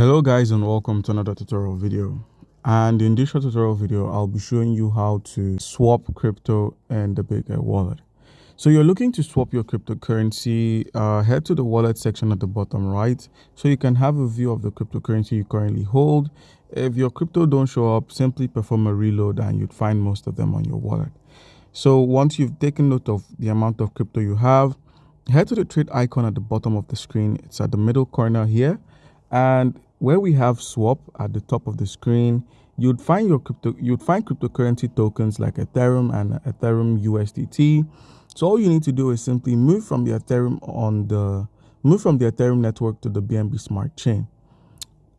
Hello guys, and welcome to another tutorial video. And in this short tutorial video, I'll be showing you how to swap crypto in the Bitget wallet. So you're looking to swap your cryptocurrency, head to the wallet section at the bottom right so you can have a view of the cryptocurrency you currently hold. If your crypto don't show up, simply perform a reload and you'd find most of them on your wallet. So once you've taken note of the amount of crypto you have, head to the trade icon at the bottom of the screen. It's at the middle corner here. And where we have swap at the top of the screen, you'd find cryptocurrency tokens like Ethereum and Ethereum USDT. So all you need to do is simply move from the Ethereum network to the BNB Smart Chain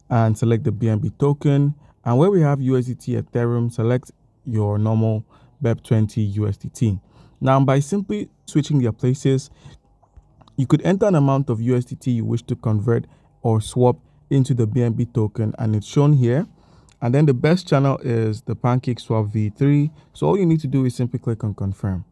and select the BNB token. And where we have USDT Ethereum, select your normal BEP20 USDT. Now, by simply switching their places, you could enter an amount of USDT you wish to convert or swap into the BNB token, and it's shown here. And then the best channel is the PancakeSwap V3. So all you need to do is simply click on confirm.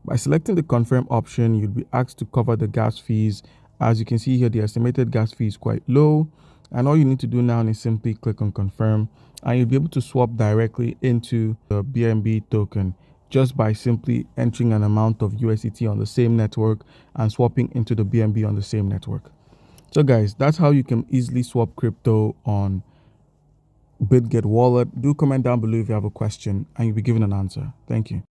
By selecting the confirm option, you'll be asked to cover the gas fees. As you can see here, the estimated gas fee is quite low. And all you need to do now is simply click on confirm, and you'll be able to swap directly into the BNB token just by simply entering an amount of USDT on the same network and swapping into the BNB on the same network. So guys, that's how you can easily swap crypto on Bitget Wallet. Do comment down below if you have a question and you'll be given an answer. Thank you.